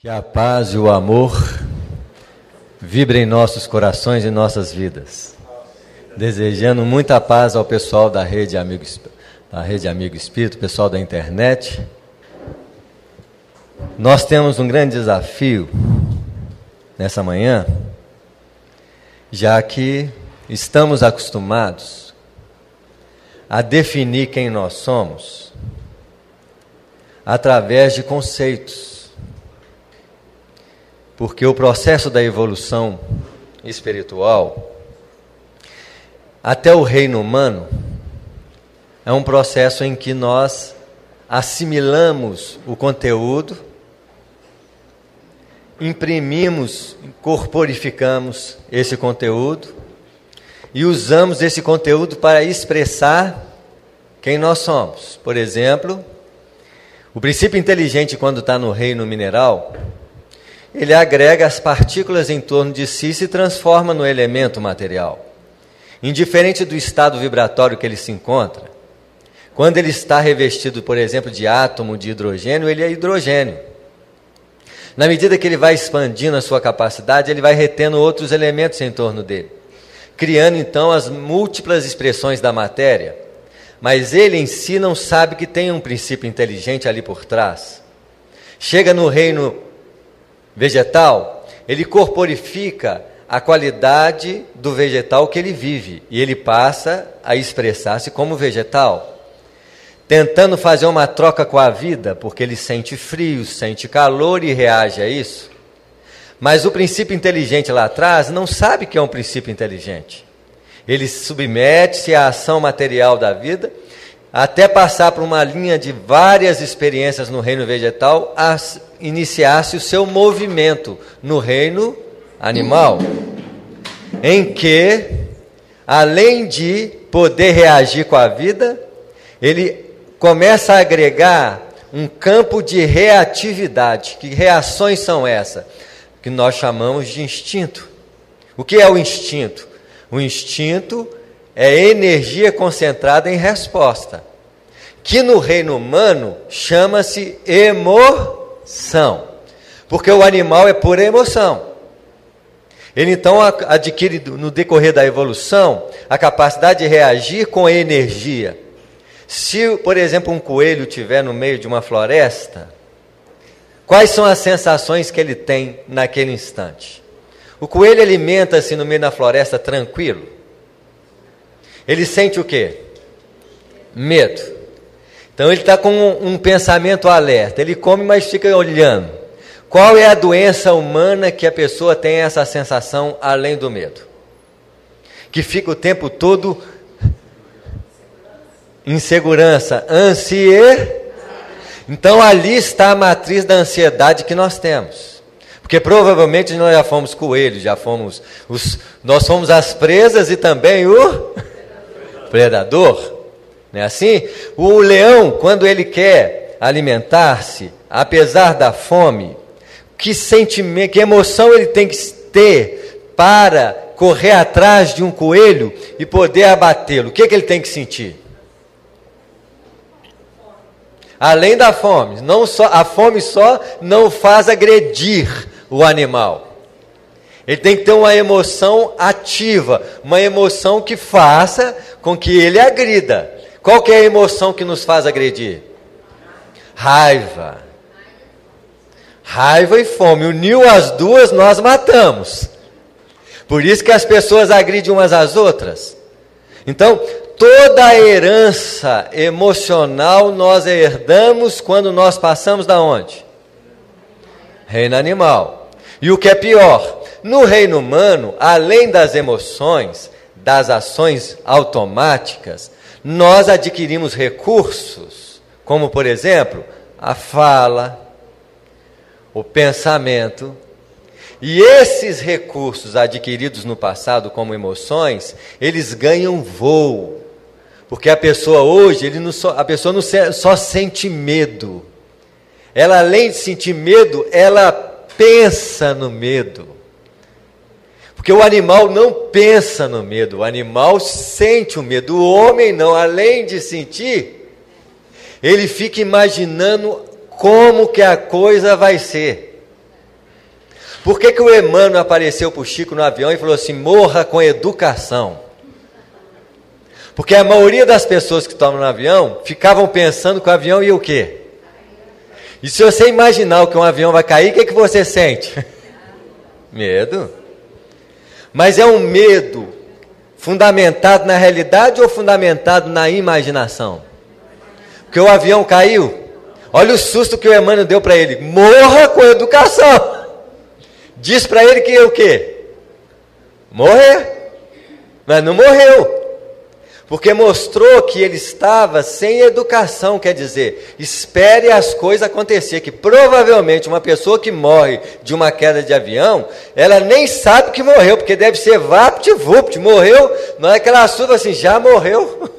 Que a paz e o amor vibrem em nossos corações e nossas vidas. Desejando muita paz ao pessoal da Rede Amigo Espírito, pessoal da internet. Nós temos um grande desafio nessa manhã, já que estamos acostumados a definir quem nós somos através de conceitos. Porque o processo da evolução espiritual, até o reino humano, é um processo em que nós assimilamos o conteúdo, imprimimos, corporificamos esse conteúdo e usamos esse conteúdo para expressar quem nós somos. Por exemplo, o princípio inteligente, quando está no reino mineral, ele agrega as partículas em torno de si e se transforma no elemento material. Indiferente do estado vibratório que ele se encontra, quando ele está revestido, por exemplo, de átomo de hidrogênio, ele é hidrogênio. Na medida que ele vai expandindo a sua capacidade, ele vai retendo outros elementos em torno dele, criando então as múltiplas expressões da matéria. Mas ele em si não sabe que tem um princípio inteligente ali por trás. Chega no reino vegetal, ele corporifica a qualidade do vegetal que ele vive, e ele passa a expressar-se como vegetal, tentando fazer uma troca com a vida, porque ele sente frio, sente calor e reage a isso. Mas o princípio inteligente lá atrás não sabe que é um princípio inteligente. Ele submete-se à ação material da vida, até passar por uma linha de várias experiências no reino vegetal, a iniciar-se o seu movimento no reino animal, em que, além de poder reagir com a vida, ele começa a agregar um campo de reatividade. Que reações são essas? Que nós chamamos de instinto. O que é o instinto? O instinto é energia concentrada em resposta, que no reino humano chama-se emoção, porque o animal é pura emoção. Ele então adquire no decorrer da evolução a capacidade de reagir com energia. Se, por exemplo, um coelho estiver no meio de uma floresta, quais são as sensações que ele tem naquele instante? O coelho alimenta-se no meio da floresta tranquilo. Ele sente o quê? Medo. Então ele está com um pensamento alerta. Ele come, mas fica olhando. Qual é a doença humana que a pessoa tem essa sensação além do medo? Que fica o tempo todo insegurança, ansiedade. Então ali está a matriz da ansiedade que nós temos. Porque provavelmente nós já fomos coelhos, nós fomos as presas e também o predador. Não é assim? O leão, quando ele quer alimentar-se, apesar da fome, que sentimento, que emoção ele tem que ter para correr atrás de um coelho e poder abatê-lo? O que ele tem que sentir? Além da fome, a fome só não faz agredir o animal. Ele tem que ter uma emoção ativa, uma emoção que faça com que ele agrida. Qual que é a emoção que nos faz agredir? Raiva. Raiva e fome. Uniu as duas, nós matamos. Por isso que as pessoas agridem umas às outras. Então, toda a herança emocional nós herdamos quando nós passamos da onde? Reino animal. E o que é pior, no reino humano, além das emoções, das ações automáticas, nós adquirimos recursos, como por exemplo, a fala, o pensamento. E esses recursos adquiridos no passado como emoções, eles ganham voo. Porque a pessoa hoje, a pessoa não só sente medo. Ela, além de sentir medo, ela pensa no medo. Porque o animal não pensa no medo, o animal sente o medo. O homem não, além de sentir, ele fica imaginando como que a coisa vai ser. Por que o Emmanuel apareceu para o Chico no avião e falou assim, morra com educação? Porque a maioria das pessoas que estão no avião ficavam pensando que o avião ia o quê? E se você imaginar que um avião vai cair, o que você sente? Medo. Mas é um medo fundamentado na realidade ou fundamentado na imaginação? Porque o avião caiu, olha o susto que o Emmanuel deu para ele, morra com educação. Diz para ele que ia o quê? Morrer. Mas não morreu. Porque mostrou que ele estava sem educação, quer dizer, espere as coisas acontecer, que provavelmente uma pessoa que morre de uma queda de avião, ela nem sabe que morreu, porque deve ser vapt-vupt, morreu, não é que ela assusta assim, já morreu.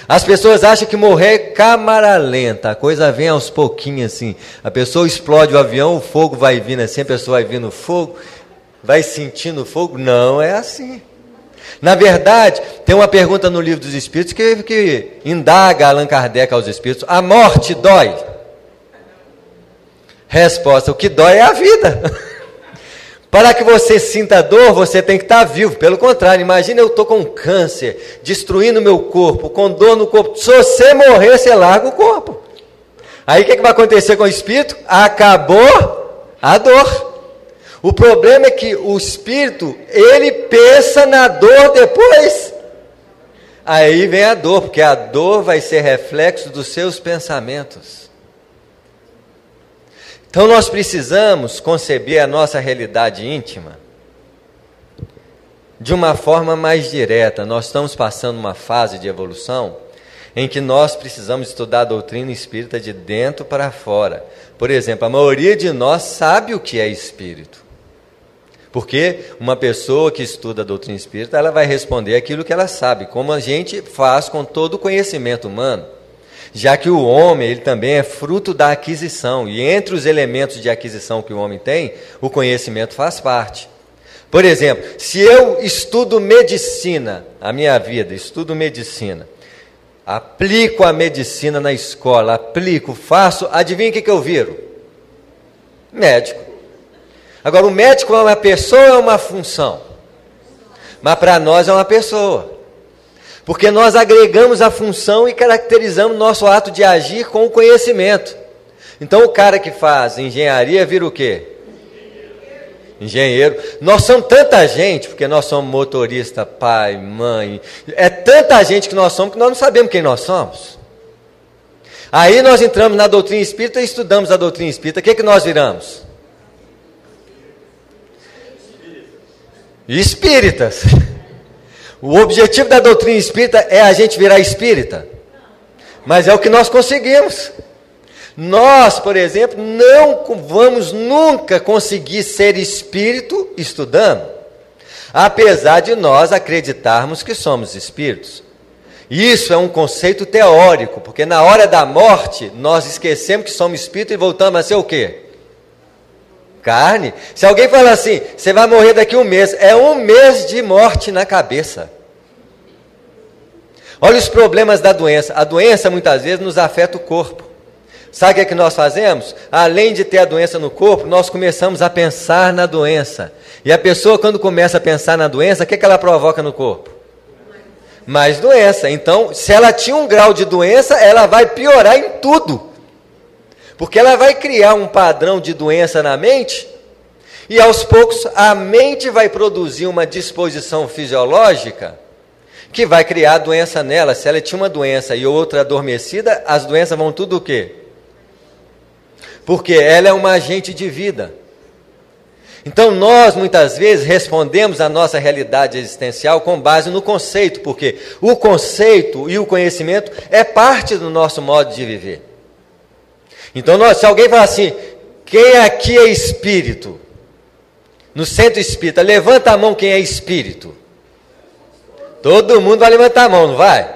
As pessoas acham que morrer é câmara lenta, a coisa vem aos pouquinhos assim, a pessoa explode o avião, o fogo vai vindo assim, a pessoa vai vindo fogo, vai sentindo o fogo, não é assim. Na verdade, tem uma pergunta no Livro dos Espíritos que indaga Allan Kardec aos Espíritos, a morte dói? Resposta, o que dói é a vida. Para que você sinta dor, você tem que estar vivo. Pelo contrário, imagina eu estou com câncer, destruindo o meu corpo, com dor no corpo. Se você morrer, você larga o corpo. Aí o que vai acontecer com o espírito? Acabou a dor. O problema é que o espírito, ele pensa na dor depois. Aí vem a dor, porque a dor vai ser reflexo dos seus pensamentos. Então nós precisamos conceber a nossa realidade íntima de uma forma mais direta. Nós estamos passando uma fase de evolução em que nós precisamos estudar a doutrina espírita de dentro para fora. Por exemplo, a maioria de nós sabe o que é espírito. Porque uma pessoa que estuda a doutrina espírita, ela vai responder aquilo que ela sabe, como a gente faz com todo o conhecimento humano. Já que o homem, ele também é fruto da aquisição, e entre os elementos de aquisição que o homem tem, o conhecimento faz parte. Por exemplo, se eu estudo medicina, a minha vida, estudo medicina, aplico a medicina na escola, faço, adivinha o que eu viro? Médico. Agora, o médico é uma pessoa ou é uma função? Mas para nós é uma pessoa. Porque nós agregamos a função e caracterizamos nosso ato de agir com o conhecimento. Então, o cara que faz engenharia vira o quê? Engenheiro. Nós somos tanta gente, porque nós somos motorista, pai, mãe. É tanta gente que nós somos que nós não sabemos quem nós somos. Aí nós entramos na doutrina espírita e estudamos a doutrina espírita. O que nós viramos? Espíritas. O objetivo da doutrina espírita é a gente virar espírita. Mas é o que nós conseguimos. Nós, por exemplo, não vamos nunca conseguir ser espírito estudando. Apesar de nós acreditarmos que somos espíritos. Isso é um conceito teórico, porque na hora da morte, nós esquecemos que somos espírito e voltamos a ser o quê? Carne. Se alguém falar assim, você vai morrer daqui a um mês, é um mês de morte na cabeça. Olha os problemas da doença. A doença muitas vezes nos afeta o corpo. Sabe o que é que nós fazemos? Além de ter a doença no corpo, nós começamos a pensar na doença. E a pessoa, quando começa a pensar na doença, o que ela provoca no corpo? Mais doença. Então, se ela tinha um grau de doença, ela vai piorar em tudo. Porque ela vai criar um padrão de doença na mente, e aos poucos a mente vai produzir uma disposição fisiológica que vai criar doença nela. Se ela tinha uma doença e outra adormecida, as doenças vão tudo o quê? Porque ela é uma agente de vida. Então nós muitas vezes respondemos a nossa realidade existencial com base no conceito, porque o conceito e o conhecimento é parte do nosso modo de viver. Então, se alguém falar assim, quem aqui é espírito? No centro espírita, levanta a mão quem é espírito. Todo mundo vai levantar a mão, não vai?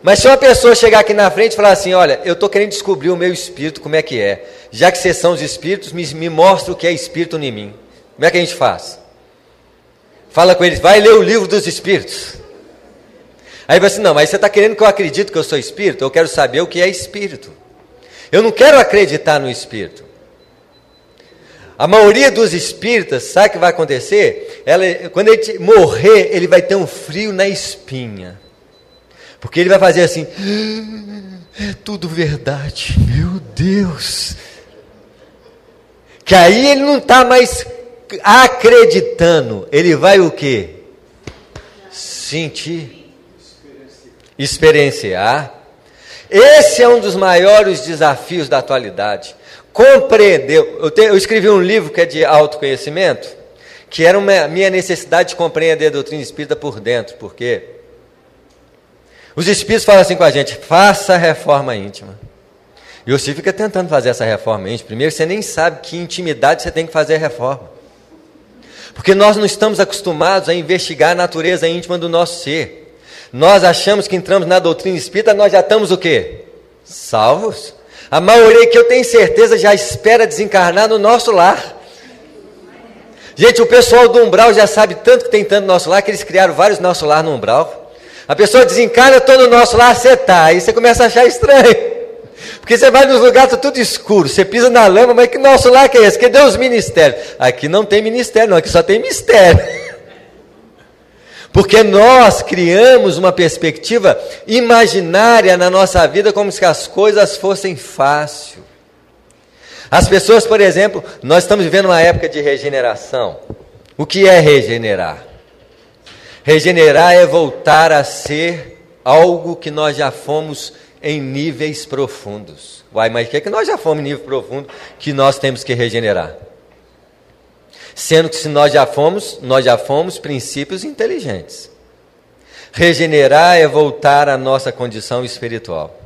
Mas se uma pessoa chegar aqui na frente e falar assim, olha, eu estou querendo descobrir o meu espírito, como é que é. Já que vocês são os espíritos, me mostra o que é espírito em mim. Como é que a gente faz? Fala com eles, vai ler o livro dos espíritos. Aí vai assim, não, mas você está querendo que eu acredite que eu sou espírito? Eu quero saber o que é espírito. Eu não quero acreditar no espírito. A maioria dos espíritas, sabe o que vai acontecer? Quando ele morrer, ele vai ter um frio na espinha. Porque ele vai fazer assim, é tudo verdade, meu Deus. Que aí ele não está mais acreditando, ele vai o quê? Sentir, experienciar. Esse é um dos maiores desafios da atualidade. Compreender. Eu escrevi um livro que é de autoconhecimento, que era minha necessidade de compreender a doutrina espírita por dentro, porque os espíritos falam assim com a gente, faça a reforma íntima. E você fica tentando fazer essa reforma íntima. Primeiro, você nem sabe que intimidade você tem que fazer a reforma. Porque nós não estamos acostumados a investigar a natureza íntima do nosso ser. Nós achamos que entramos na doutrina espírita, nós já estamos o quê? Salvos. A maioria que eu tenho certeza já espera desencarnar no nosso lar. Gente, o pessoal do umbral já sabe tanto que tem tanto no nosso lar, que eles criaram vários nosso lar no umbral. A pessoa desencarna, todo no nosso lar, você está. Aí você começa a achar estranho. Porque você vai nos lugares, está tudo escuro, você pisa na lama, mas que nosso lar que é esse? Cadê os ministérios? Aqui não tem ministério não, aqui só tem mistério. Porque nós criamos uma perspectiva imaginária na nossa vida, como se as coisas fossem fáceis. As pessoas, por exemplo, nós estamos vivendo uma época de regeneração. O que é regenerar? Regenerar é voltar a ser algo que nós já fomos em níveis profundos. Uai, mas o que é que nós já fomos em nível profundo que nós temos que regenerar? Sendo que se nós já fomos princípios inteligentes. Regenerar é voltar à nossa condição espiritual.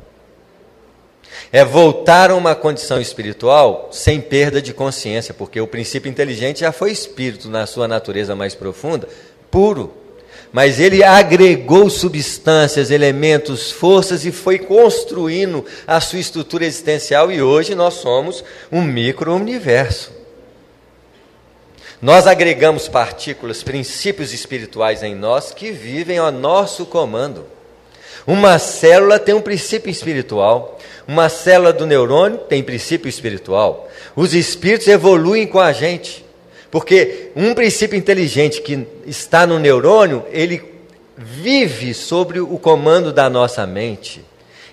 É voltar a uma condição espiritual sem perda de consciência, porque o princípio inteligente já foi espírito na sua natureza mais profunda, puro. Mas ele agregou substâncias, elementos, forças e foi construindo a sua estrutura existencial e hoje nós somos um micro-universo. Nós agregamos partículas, princípios espirituais em nós que vivem ao nosso comando. Uma célula tem um princípio espiritual, uma célula do neurônio tem princípio espiritual. Os espíritos evoluem com a gente. Porque um princípio inteligente que está no neurônio, ele vive sobre o comando da nossa mente.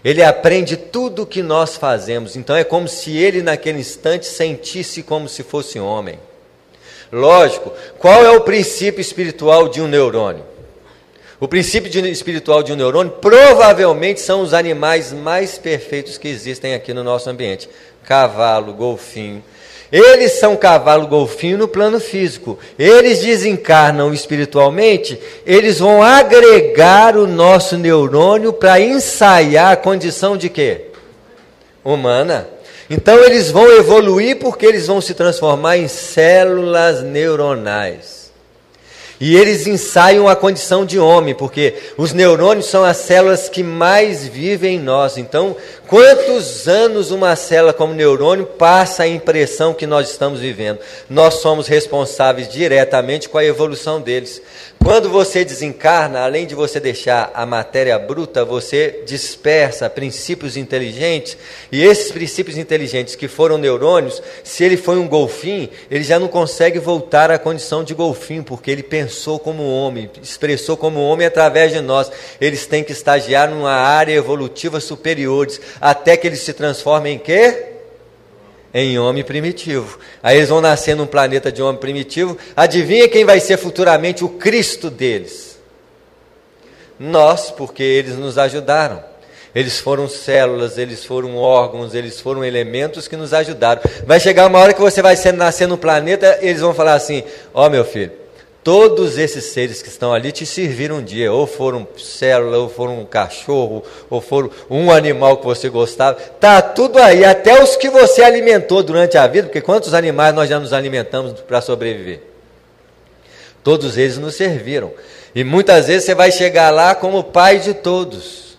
Ele aprende tudo o que nós fazemos. Então é como se ele naquele instante sentisse como se fosse homem. Lógico, qual é o princípio espiritual de um neurônio? O princípio espiritual de um neurônio provavelmente são os animais mais perfeitos que existem aqui no nosso ambiente. Cavalo, golfinho. Eles são cavalo golfinho no plano físico. Eles desencarnam espiritualmente, eles vão agregar o nosso neurônio para ensaiar a condição de quê? Humana. Então eles vão evoluir porque eles vão se transformar em células neuronais. E eles ensaiam a condição de homem, porque os neurônios são as células que mais vivem em nós. Então, quantos anos uma célula como neurônio passa a impressão que nós estamos vivendo? Nós somos responsáveis diretamente com a evolução deles. Quando você desencarna, além de você deixar a matéria bruta, você dispersa princípios inteligentes, e esses princípios inteligentes que foram neurônios, se ele foi um golfinho, ele já não consegue voltar à condição de golfinho, porque ele pensou como homem, expressou como homem através de nós. Eles têm que estagiar numa área evolutiva superiores, até que eles se transformem em quê? Em homem primitivo. Aí eles vão nascer num planeta de homem primitivo. Adivinha quem vai ser futuramente o Cristo deles? Nós, porque eles nos ajudaram. Eles foram células, eles foram órgãos, eles foram elementos que nos ajudaram. Vai chegar uma hora que você vai nascer no planeta, eles vão falar assim, ó meu filho, todos esses seres que estão ali te serviram um dia, ou foram célula, ou foram um cachorro, ou foram um animal que você gostava, está tudo aí, até os que você alimentou durante a vida, porque quantos animais nós já nos alimentamos para sobreviver? Todos eles nos serviram, e muitas vezes você vai chegar lá como pai de todos,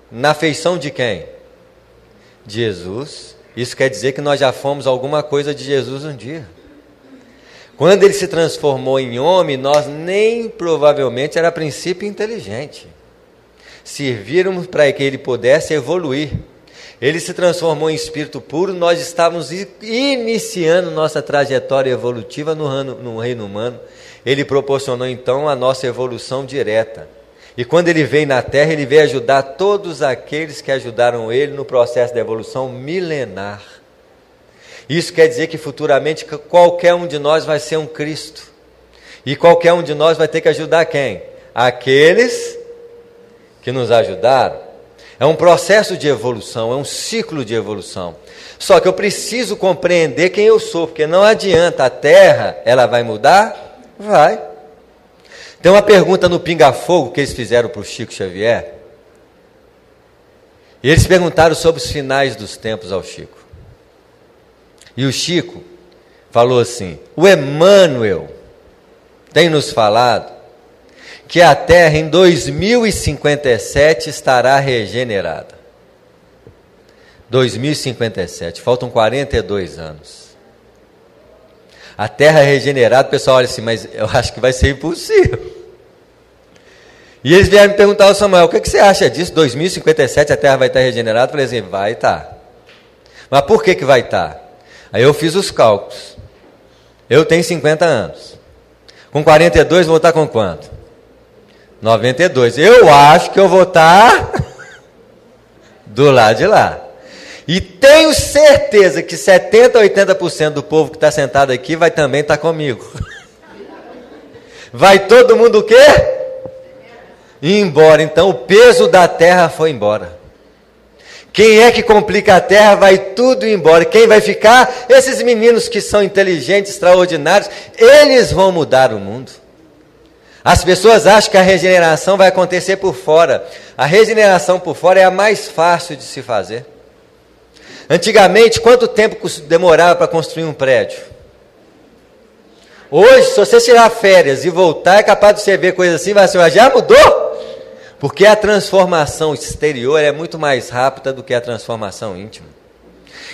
na feição de quem? De Jesus. Isso quer dizer que nós já fomos alguma coisa de Jesus um dia. Quando ele se transformou em homem, nós nem provavelmente era princípio inteligente. Serviram para que ele pudesse evoluir. Ele se transformou em espírito puro, nós estávamos iniciando nossa trajetória evolutiva no reino humano. Ele proporcionou então a nossa evolução direta. E quando ele veio na Terra, ele veio ajudar todos aqueles que ajudaram ele no processo de evolução milenar. Isso quer dizer que futuramente qualquer um de nós vai ser um Cristo. E qualquer um de nós vai ter que ajudar quem? Aqueles que nos ajudaram. É um processo de evolução, é um ciclo de evolução. Só que eu preciso compreender quem eu sou, porque não adianta, a Terra, ela vai mudar? Vai. Tem uma pergunta no Pinga Fogo que eles fizeram para o Chico Xavier. E eles perguntaram sobre os finais dos tempos ao Chico. E o Chico falou assim: o Emmanuel tem nos falado que a Terra em 2057 estará regenerada. 2057, faltam 42 anos. A Terra regenerada, o pessoal olha assim, mas eu acho que vai ser impossível. E eles vieram me perguntar ao Samuel, o que você acha disso? 2057 a Terra vai estar regenerada? Eu falei assim, vai estar. Mas por que vai estar? Aí eu fiz os cálculos. Eu tenho 50 anos. Com 42 vou estar com quanto? 92. Eu acho que eu vou estar do lado de lá. E tenho certeza que 70% a 80% do povo que está sentado aqui vai também estar comigo. Vai todo mundo o quê? Ir embora. Então o peso da terra foi embora. Quem é que complica a terra vai tudo embora. Quem vai ficar? Esses meninos que são inteligentes, extraordinários, eles vão mudar o mundo. As pessoas acham que a regeneração vai acontecer por fora. A regeneração por fora é a mais fácil de se fazer. Antigamente, quanto tempo demorava para construir um prédio? Hoje, se você tirar férias e voltar, é capaz de você ver coisa assim, vai assim, já mudou? Porque a transformação exterior é muito mais rápida do que a transformação íntima.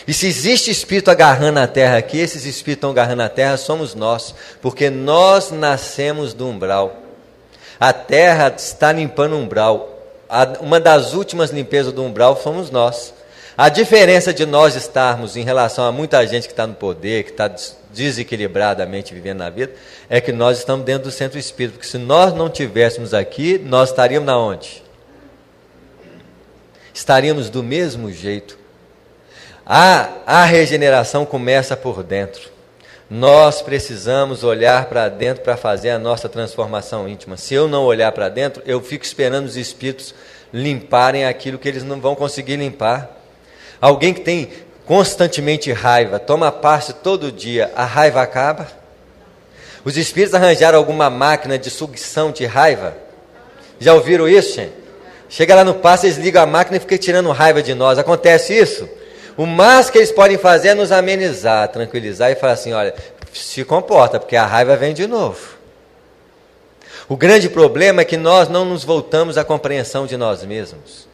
E se existe espírito agarrando a terra aqui, esses espíritos estão agarrando a terra, somos nós, porque nós nascemos do umbral. A terra está limpando o umbral. Uma das últimas limpezas do umbral somos nós. A diferença de nós estarmos em relação a muita gente que está no poder, que está desequilibradamente vivendo na vida, é que nós estamos dentro do centro espírita, porque se nós não tivéssemos aqui, nós estaríamos na onde? Estaríamos do mesmo jeito. A regeneração começa por dentro. Nós precisamos olhar para dentro para fazer a nossa transformação íntima. Se eu não olhar para dentro, eu fico esperando os espíritos limparem aquilo que eles não vão conseguir limpar. Alguém que tem constantemente raiva, toma passe todo dia, a raiva acaba? Os espíritos arranjaram alguma máquina de sucção de raiva? Já ouviram isso, gente? Chega lá no passe, eles ligam a máquina e ficam tirando raiva de nós. Acontece isso? O máximo que eles podem fazer é nos amenizar, tranquilizar e falar assim, olha, se comporta, porque a raiva vem de novo. O grande problema é que nós não nos voltamos à compreensão de nós mesmos.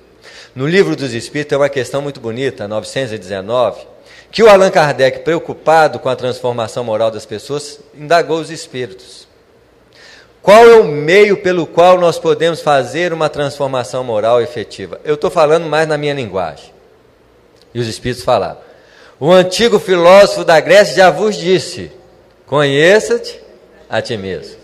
No Livro dos Espíritos tem uma questão muito bonita, 919, que o Allan Kardec, preocupado com a transformação moral das pessoas, indagou os espíritos. Qual é o meio pelo qual nós podemos fazer uma transformação moral efetiva? Eu estou falando mais na minha linguagem. E os espíritos falaram, o antigo filósofo da Grécia já vos disse, conheça-te a ti mesmo.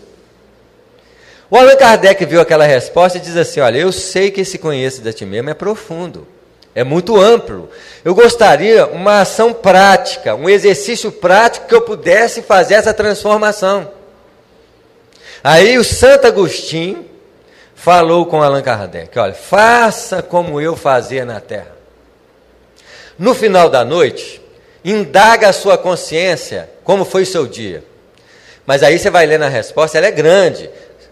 O Allan Kardec viu aquela resposta e diz assim, olha, eu sei que esse conheça-te a ti mesmo é profundo, é muito amplo. Eu gostaria uma ação prática, um exercício prático que eu pudesse fazer essa transformação. Aí o Santo Agostinho falou com Allan Kardec, olha, faça como eu fazia na terra. No final da noite, indaga a sua consciência como foi o seu dia. Mas aí você vai ler na resposta, ela é grande.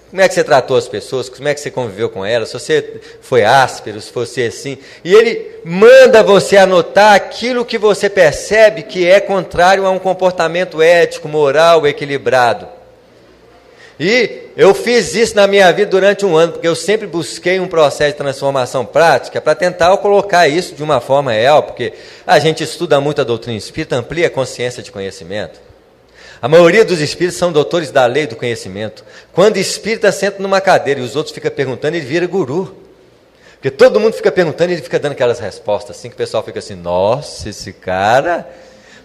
Como é que você tratou as pessoas? Como é que você conviveu com elas? Se você foi áspero, se você assim. E ele manda você anotar aquilo que você percebe que é contrário a um comportamento ético, moral, equilibrado. E eu fiz isso na minha vida durante um ano, porque eu sempre busquei um processo de transformação prática para tentar colocar isso de uma forma real, porque a gente estuda muito a doutrina espírita, amplia a consciência de conhecimento. A maioria dos espíritos são doutores da lei do conhecimento. Quando o espírita senta numa cadeira e os outros ficam perguntando, ele vira guru. Porque todo mundo fica perguntando e ele fica dando aquelas respostas assim, que o pessoal fica assim, nossa, esse cara...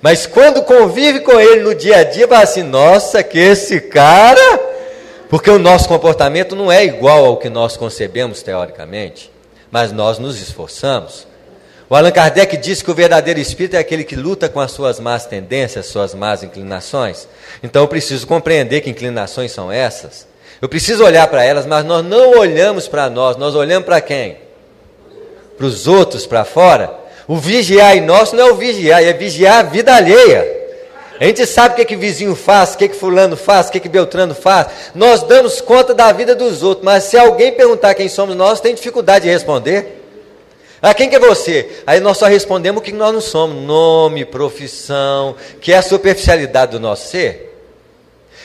Mas quando convive com ele no dia a dia, vai assim, nossa, que esse cara... Porque o nosso comportamento não é igual ao que nós concebemos teoricamente, mas nós nos esforçamos. O Allan Kardec disse que o verdadeiro espírito é aquele que luta com as suas más tendências, suas más inclinações. Então eu preciso compreender que inclinações são essas. Eu preciso olhar para elas, mas nós não olhamos para nós olhamos para quem? Para os outros, para fora. O vigiar em nós não é o vigiar, é vigiar a vida alheia. A gente sabe o que vizinho faz, o que fulano faz, o que Beltrano faz. Nós damos conta da vida dos outros, mas se alguém perguntar quem somos nós, tem dificuldade de responder. Ah, quem que é você? Aí nós só respondemos o que nós não somos. Nome, profissão, que é a superficialidade do nosso ser.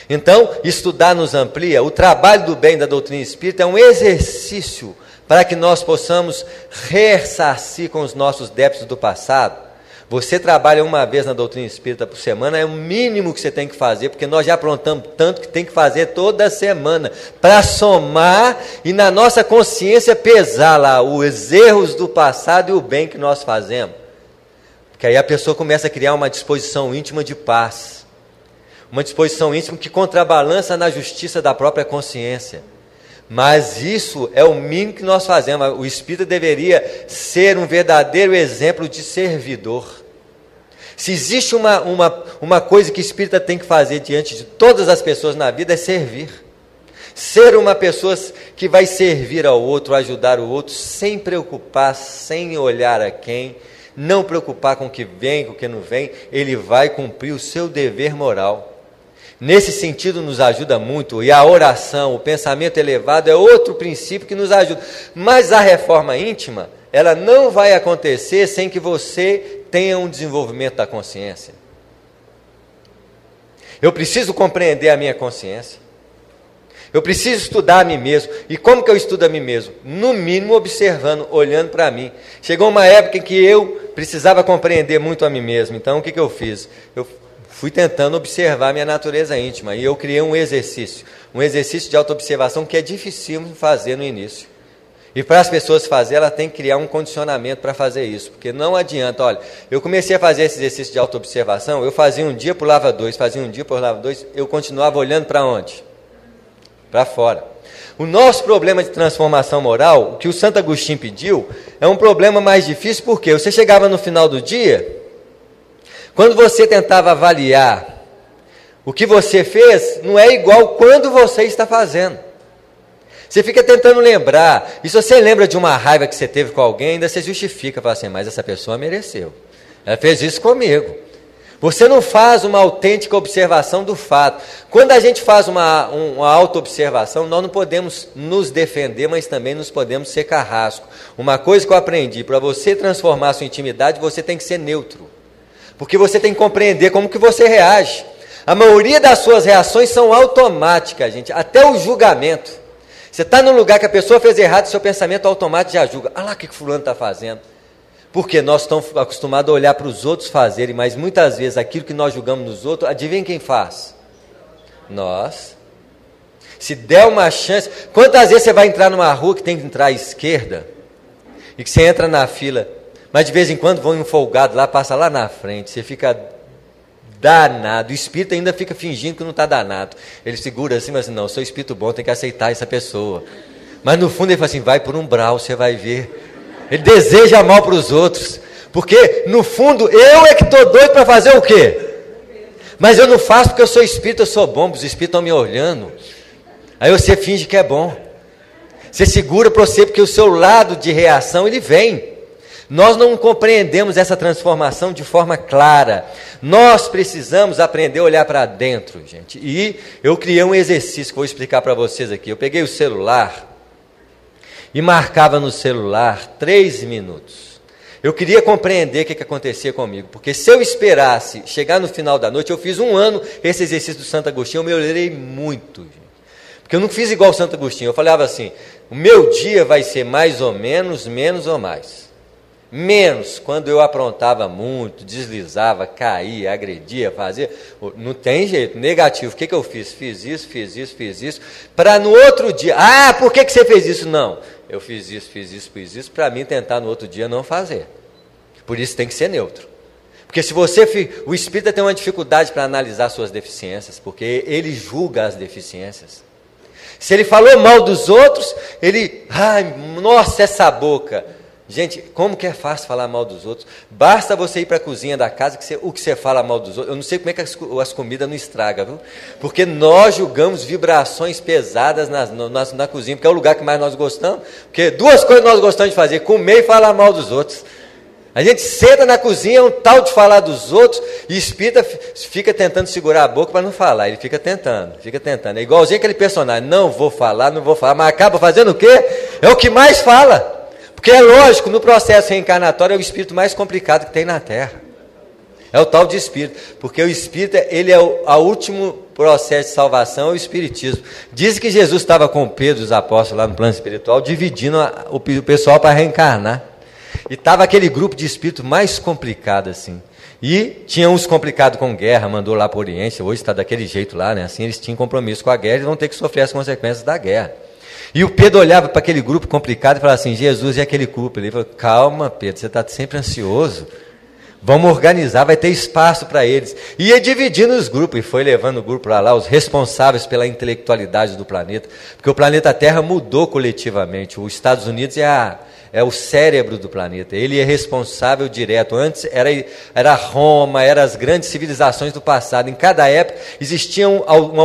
Então, estudar nos amplia. O trabalho do bem da doutrina espírita é um exercício para que nós possamos ressarcir com os nossos débitos do passado. Você trabalha uma vez na doutrina espírita por semana, é o mínimo que você tem que fazer, porque nós já aprontamos tanto que tem que fazer toda semana, para somar e na nossa consciência pesar lá os erros do passado e o bem que nós fazemos. Porque aí a pessoa começa a criar uma disposição íntima de paz, uma disposição íntima que contrabalança na justiça da própria consciência. Mas isso é o mínimo que nós fazemos. O espírita deveria ser um verdadeiro exemplo de servidor. Se existe uma coisa que o espírita tem que fazer diante de todas as pessoas na vida, é servir. Ser uma pessoa que vai servir ao outro, ajudar o outro, sem preocupar, sem olhar a quem, não preocupar com o que vem, com o que não vem, ele vai cumprir o seu dever moral. Nesse sentido nos ajuda muito, e a oração, o pensamento elevado é outro princípio que nos ajuda. Mas a reforma íntima, ela não vai acontecer sem que você tenha um desenvolvimento da consciência. Eu preciso compreender a minha consciência. Eu preciso estudar a mim mesmo. E como que eu estudo a mim mesmo? No mínimo observando, olhando para mim. Chegou uma época em que eu precisava compreender muito a mim mesmo. Então o que eu fiz? Eu fui tentando observar a minha natureza íntima, e eu criei um exercício de autoobservação que é difícil fazer no início. E para as pessoas fazerem, ela tem que criar um condicionamento para fazer isso, porque não adianta. Olha, eu comecei a fazer esse exercício de autoobservação, eu fazia um dia, pulava dois, fazia um dia, pulava dois, eu continuava olhando para onde? Para fora. O nosso problema de transformação moral, o que o Santo Agostinho pediu, é um problema mais difícil, porque você chegava no final do dia, quando você tentava avaliar o que você fez, não é igual quando você está fazendo. Você fica tentando lembrar, e se você lembra de uma raiva que você teve com alguém, ainda você justifica, fala assim, mas essa pessoa mereceu, ela fez isso comigo. Você não faz uma autêntica observação do fato. Quando a gente faz uma auto-observação, nós não podemos nos defender, mas também nos podemos ser carrasco. Uma coisa que eu aprendi, para você transformar a sua intimidade, você tem que ser neutro. Porque você tem que compreender como que você reage. A maioria das suas reações são automáticas, gente. Até o julgamento. Você está num lugar que a pessoa fez errado, seu pensamento automático já julga. Ah lá o que fulano está fazendo. Porque nós estamos acostumados a olhar para os outros fazerem, mas muitas vezes aquilo que nós julgamos nos outros, adivinha quem faz? Nós. Se der uma chance... Quantas vezes você vai entrar numa rua que tem que entrar à esquerda, e que você entra na fila... Mas de vez em quando vão um folgado lá, passa lá na frente, você fica danado. O espírito ainda fica fingindo que não está danado. Ele segura assim, mas assim, não, sou espírito bom, tem que aceitar essa pessoa. Mas no fundo ele fala assim, vai por um umbral, você vai ver. Ele deseja mal para os outros. Porque no fundo eu é que estou doido para fazer o quê? Mas eu não faço porque eu sou espírito, eu sou bom, os espíritos estão me olhando. Aí você finge que é bom. Você segura para você porque o seu lado de reação ele vem. Nós não compreendemos essa transformação de forma clara. Nós precisamos aprender a olhar para dentro, gente. E eu criei um exercício que vou explicar para vocês aqui. Eu peguei o celular e marcava no celular 3 minutos. Eu queria compreender o que acontecia comigo. Porque se eu esperasse chegar no final da noite, eu fiz 1 ano esse exercício do Santo Agostinho, eu melhorei muito, gente. Porque eu não fiz igual o Santo Agostinho. Eu falava assim, o meu dia vai ser mais ou menos, menos ou mais. Menos quando eu aprontava muito, deslizava, caía, agredia, fazia. Não tem jeito, negativo. O que eu fiz? Fiz isso, para no outro dia. Ah, por que você fez isso? Não, eu fiz isso, para mim tentar no outro dia não fazer. Por isso tem que ser neutro. Porque se o espírita tem uma dificuldade para analisar suas deficiências, porque ele julga as deficiências. Se ele falou mal dos outros, nossa, essa boca. Gente, como que é fácil falar mal dos outros? Basta você ir para a cozinha da casa, o que você fala mal dos outros. Eu não sei como é que as comidas não estragam, viu? Porque nós julgamos vibrações pesadas na cozinha, porque é o lugar que mais nós gostamos. Porque duas coisas nós gostamos de fazer: comer e falar mal dos outros. A gente senta na cozinha, é um tal de falar dos outros, e o espírita fica tentando segurar a boca para não falar. Ele fica tentando. É igualzinho aquele personagem: não vou falar, mas acaba fazendo o quê? É o que mais fala. Porque é lógico, no processo reencarnatório é o espírito mais complicado que tem na Terra. É o tal de espírito. Porque o espírito, ele é o último processo de salvação, é o espiritismo. Dizem que Jesus estava com Pedro e os apóstolos lá no plano espiritual, dividindo o pessoal para reencarnar. E estava aquele grupo de espírito mais complicado assim. E tinha uns complicados com guerra, mandou lá para o Oriente, hoje está daquele jeito lá, né? Assim eles tinham compromisso com a guerra e vão ter que sofrer as consequências da guerra. E o Pedro olhava para aquele grupo complicado e falava assim: Jesus e aquele grupo. Ele falou: calma, Pedro, você está sempre ansioso. Vamos organizar, vai ter espaço para eles. E ia dividindo os grupos, e foi levando o grupo para lá, os responsáveis pela intelectualidade do planeta. Porque o planeta Terra mudou coletivamente. Os Estados Unidos é o cérebro do planeta. Ele é responsável direto. Antes era Roma, eram as grandes civilizações do passado. Em cada época existia uma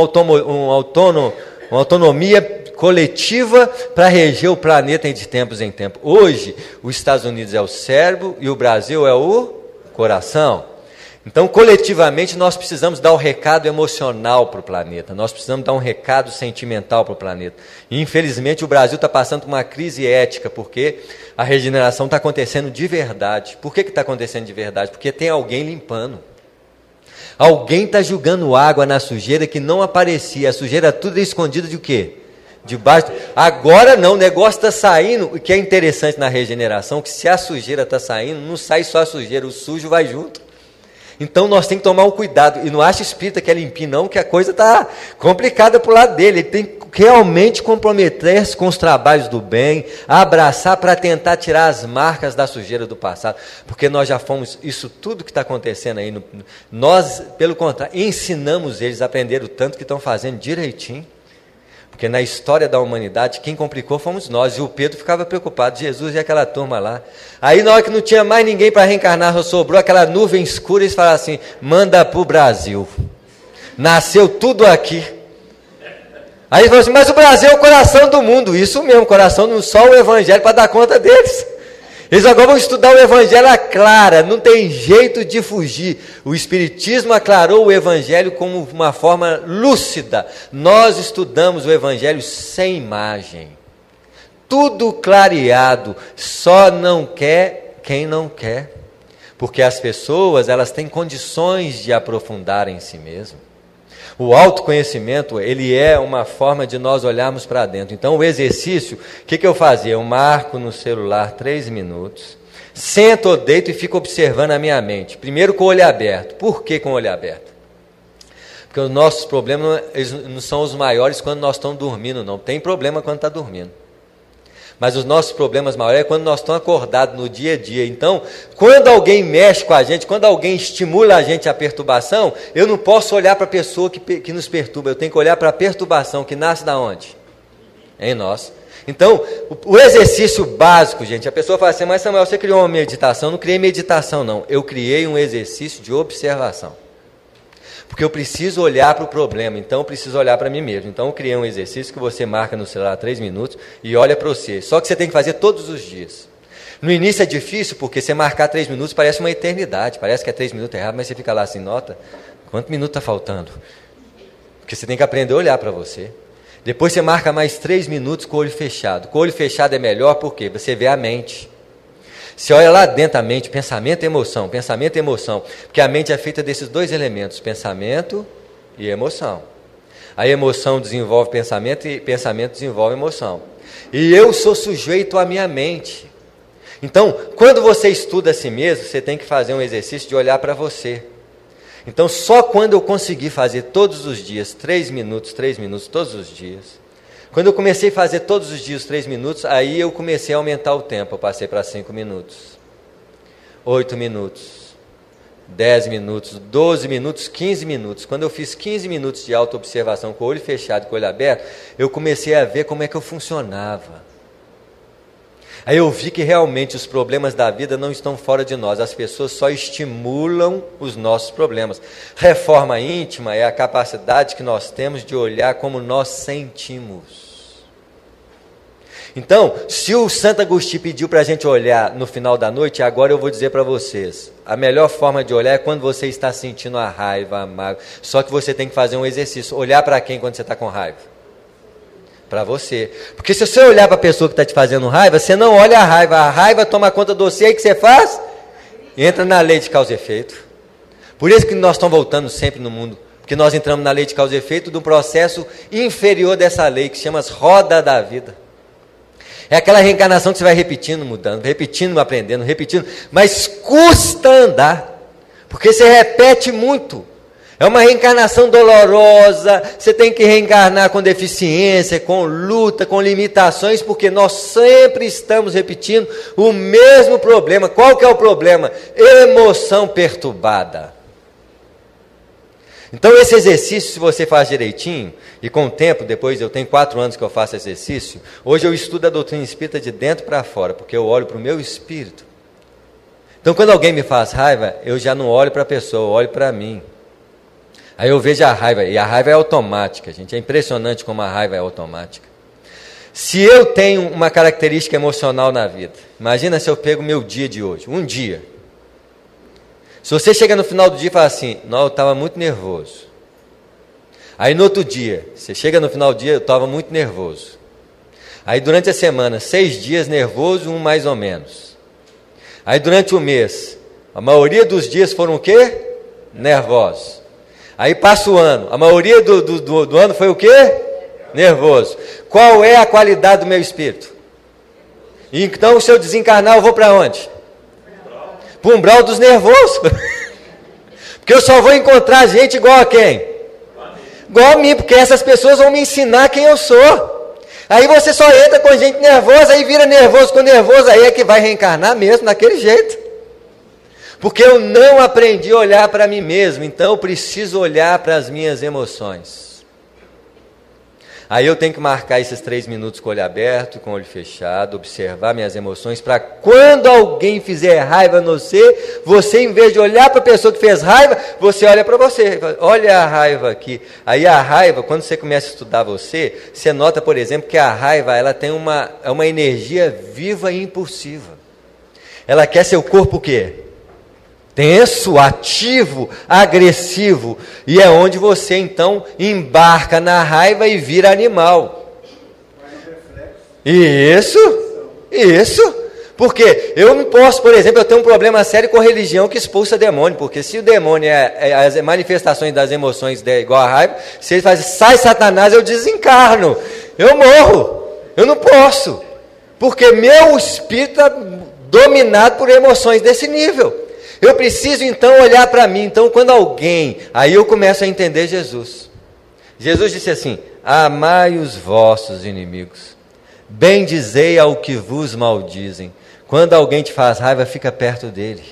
autonomia coletiva para reger o planeta de tempos em tempos. Hoje, os Estados Unidos é o cérebro e o Brasil é o coração. Então, coletivamente, nós precisamos dar um recado emocional para o planeta, nós precisamos dar um recado sentimental para o planeta. E, infelizmente, o Brasil está passando por uma crise ética, porque a regeneração está acontecendo de verdade. Por que está acontecendo de verdade? Porque tem alguém limpando. Alguém está jogando água na sujeira que não aparecia. A sujeira tudo é escondida de o quê? Debaixo. Agora não, o negócio está saindo. O que é interessante na regeneração, que se a sujeira está saindo, não sai só a sujeira, o sujo vai junto. Então nós temos que tomar um cuidado. E não acha espírita que é limpinho não, que a coisa está complicada para o lado dele. Ele tem que realmente comprometer-se com os trabalhos do bem, abraçar para tentar tirar as marcas da sujeira do passado. Porque nós já fomos, isso tudo que está acontecendo aí, nós, pelo contrário, ensinamos eles a aprender o tanto que estão fazendo direitinho. Porque na história da humanidade, quem complicou fomos nós. E o Pedro ficava preocupado, Jesus e aquela turma lá. Aí na hora que não tinha mais ninguém para reencarnar, só sobrou aquela nuvem escura, e eles falaram assim: manda para o Brasil. Nasceu tudo aqui. Aí ele falou assim: mas o Brasil é o coração do mundo. Isso mesmo, coração do só o Evangelho para dar conta deles. Eles agora vão estudar o Evangelho à clara, não tem jeito de fugir. O Espiritismo aclarou o Evangelho como uma forma lúcida. Nós estudamos o Evangelho sem imagem. Tudo clareado, só não quer quem não quer. Porque as pessoas, elas têm condições de aprofundar em si mesmas. O autoconhecimento, ele é uma forma de nós olharmos para dentro. Então, o exercício, o que eu fazia? Eu marco no celular 3 minutos, sento ou deito e fico observando a minha mente. Primeiro com o olho aberto. Por que com o olho aberto? Porque os nossos problemas não são os maiores quando nós estamos dormindo, não. Tem problema quando está dormindo. Mas os nossos problemas maiores é quando nós estamos acordados no dia a dia. Então, quando alguém mexe com a gente, quando alguém estimula a gente a perturbação, eu não posso olhar para a pessoa que nos perturba, eu tenho que olhar para a perturbação que nasce da onde? Em nós. Então, o exercício básico, gente, a pessoa fala assim: mas Samuel, você criou uma meditação? Eu não criei meditação, não. Eu criei um exercício de observação. Porque eu preciso olhar para o problema, então eu preciso olhar para mim mesmo. Então eu criei um exercício que você marca no celular 3 minutos e olha para você. Só que você tem que fazer todos os dias. No início é difícil, porque você marcar 3 minutos parece uma eternidade. Parece que é 3 minutos errado, mas você fica lá assim: nota, quanto minuto está faltando? Porque você tem que aprender a olhar para você. Depois você marca mais 3 minutos com o olho fechado. Com o olho fechado é melhor porque você vê a mente. Você olha lá dentro da mente, pensamento e emoção, porque a mente é feita desses 2 elementos, pensamento e emoção. A emoção desenvolve pensamento e pensamento desenvolve emoção. E eu sou sujeito à minha mente. Então, quando você estuda a si mesmo, você tem que fazer um exercício de olhar para você. Então, só quando eu conseguir fazer todos os dias, 3 minutos, todos os dias, Quando eu comecei a fazer todos os dias 3 minutos, aí eu comecei a aumentar o tempo. Eu passei para 5 minutos, 8 minutos, 10 minutos, 12 minutos, 15 minutos. Quando eu fiz 15 minutos de autoobservação com o olho fechado e com o olho aberto, eu comecei a ver como é que eu funcionava. Aí eu vi que realmente os problemas da vida não estão fora de nós, as pessoas só estimulam os nossos problemas. Reforma íntima é a capacidade que nós temos de olhar como nós sentimos. Então, se o Santo Agostinho pediu para a gente olhar no final da noite, agora eu vou dizer para vocês, a melhor forma de olhar é quando você está sentindo a raiva, a mágoa. Só que você tem que fazer um exercício. Olhar para quem quando você está com raiva? Para você. Porque se você olhar para a pessoa que está te fazendo raiva, você não olha a raiva toma conta de você, aí o que você faz? Entra na lei de causa e efeito. Por isso que nós estamos voltando sempre no mundo, porque nós entramos na lei de causa e efeito de um processo inferior dessa lei, que se chama roda da vida. É aquela reencarnação que você vai repetindo, mudando, repetindo, aprendendo, repetindo, mas custa andar, porque você repete muito. É uma reencarnação dolorosa, você tem que reencarnar com deficiência, com luta, com limitações, porque nós sempre estamos repetindo o mesmo problema. Qual que é o problema? Emoção perturbada. Então esse exercício, se você faz direitinho, e com o tempo, depois eu tenho 4 anos que eu faço exercício, hoje eu estudo a doutrina espírita de dentro para fora, porque eu olho para o meu espírito. Então quando alguém me faz raiva, eu já não olho para a pessoa, eu olho para mim. Aí eu vejo a raiva, e a raiva é automática, gente, é impressionante como a raiva é automática. Se eu tenho uma característica emocional na vida, imagina se eu pego o meu dia de hoje, um dia. Se você chega no final do dia e fala assim, não, eu estava muito nervoso. Aí no outro dia, você chega no final do dia, eu estava muito nervoso. Aí durante a semana, 6 dias nervoso, um mais ou menos. Aí durante o mês, a maioria dos dias foram o quê? Nervosos. Aí passa o ano, a maioria do ano foi o quê? Nervoso. Qual é a qualidade do meu espírito? Então, se eu desencarnar, eu vou para onde? Para o umbral dos nervosos. Porque eu só vou encontrar gente igual a quem? Igual a mim, porque essas pessoas vão me ensinar quem eu sou. Aí você só entra com gente nervosa, aí vira nervoso com nervoso, aí é que vai reencarnar mesmo, daquele jeito. Porque eu não aprendi a olhar para mim mesmo, então eu preciso olhar para as minhas emoções. Aí eu tenho que marcar esses 3 minutos com o olho aberto, com o olho fechado, observar minhas emoções, para quando alguém fizer raiva no você, em vez de olhar para a pessoa que fez raiva, você olha para você, olha a raiva aqui. Aí a raiva, quando você começa a estudar você nota, por exemplo, que a raiva ela tem uma energia viva e impulsiva. Ela quer seu corpo o quê? Tenso, ativo, agressivo, e é onde você então embarca na raiva e vira animal. Isso, porque eu não posso, por exemplo, eu tenho um problema sério com religião que expulsa demônio, porque se o demônio é as manifestações das emoções igual a raiva, se ele faz, sai Satanás, eu desencarno, eu morro, eu não posso, porque meu espírito está dominado por emoções desse nível. Eu preciso então olhar para mim. Então quando alguém, aí eu começo a entender Jesus. Jesus disse assim, amai os vossos inimigos, bendizei ao que vos maldizem. Quando alguém te faz raiva, fica perto dele.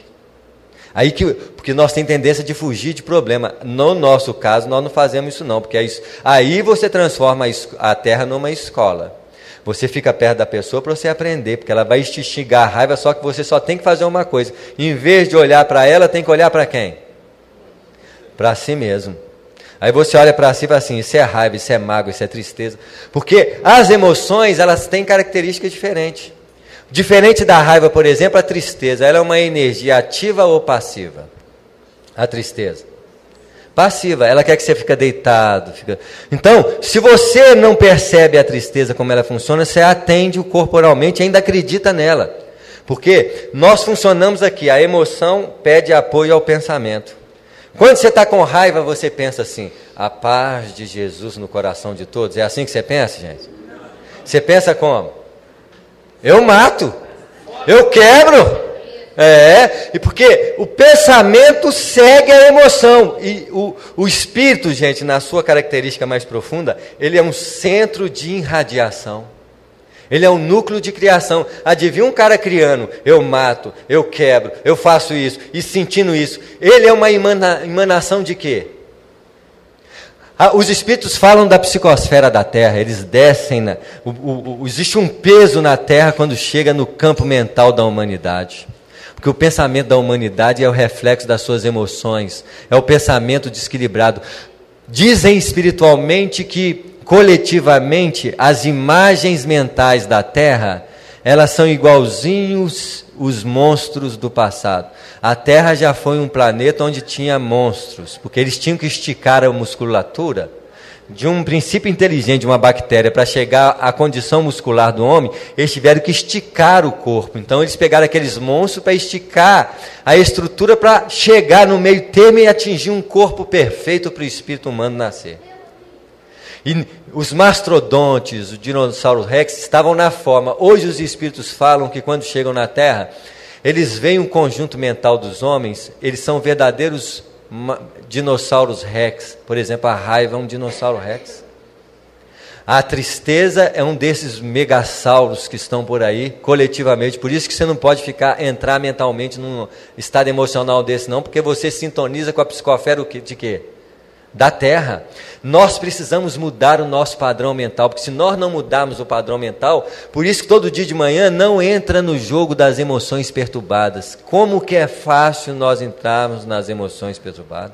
Porque nós temos tendência de fugir de problema. No nosso caso, nós não fazemos isso não, porque aí você transforma a terra numa escola. Você fica perto da pessoa para você aprender, porque ela vai te instigar a raiva, só que você só tem que fazer uma coisa. Em vez de olhar para ela, tem que olhar para quem? Para si mesmo. Aí você olha para si e fala assim, isso é raiva, isso é mágoa, isso é tristeza. Porque as emoções, elas têm características diferentes. Diferente da raiva, por exemplo, a tristeza, ela é uma energia ativa ou passiva? A tristeza. Passiva, ela quer que você fique deitado. Então, se você não percebe a tristeza como ela funciona, você atende-o corporalmente e ainda acredita nela. Porque nós funcionamos aqui, a emoção pede apoio ao pensamento. Quando você está com raiva, você pensa assim, a paz de Jesus no coração de todos. É assim que você pensa, gente? Você pensa como? Eu mato, eu quebro. E porque o pensamento segue a emoção. E o espírito, gente, na sua característica mais profunda, ele é um centro de irradiação. Ele é um núcleo de criação. Adivinha um cara criando, eu mato, eu quebro, eu faço isso, e sentindo isso. Ele é uma emanação de quê? Os espíritos falam da psicosfera da Terra, eles descem, existe um peso na Terra quando chega no campo mental da humanidade. Porque o pensamento da humanidade é o reflexo das suas emoções, é o pensamento desequilibrado. Dizem espiritualmente que, coletivamente, as imagens mentais da Terra, elas são igualzinhos os monstros do passado. A Terra já foi um planeta onde tinha monstros, porque eles tinham que esticar a musculatura de um princípio inteligente de uma bactéria para chegar à condição muscular do homem. Eles tiveram que esticar o corpo. Então eles pegaram aqueles monstros para esticar a estrutura para chegar no meio termo e atingir um corpo perfeito para o espírito humano nascer. E os mastrodontes, o dinossauro rex, estavam na forma. Hoje os espíritos falam que quando chegam na Terra, eles veem um conjunto mental dos homens, eles são verdadeiros dinossauros rex. Por exemplo, a raiva é um dinossauro rex. A tristeza é um desses megassauros que estão por aí, coletivamente. Por isso que você não pode entrar mentalmente num estado emocional desse não, porque você sintoniza com a psicosfera de quê? Da Terra. Nós precisamos mudar o nosso padrão mental, porque se nós não mudarmos o padrão mental, por isso que todo dia de manhã não entra no jogo das emoções perturbadas. Como que é fácil nós entrarmos nas emoções perturbadas?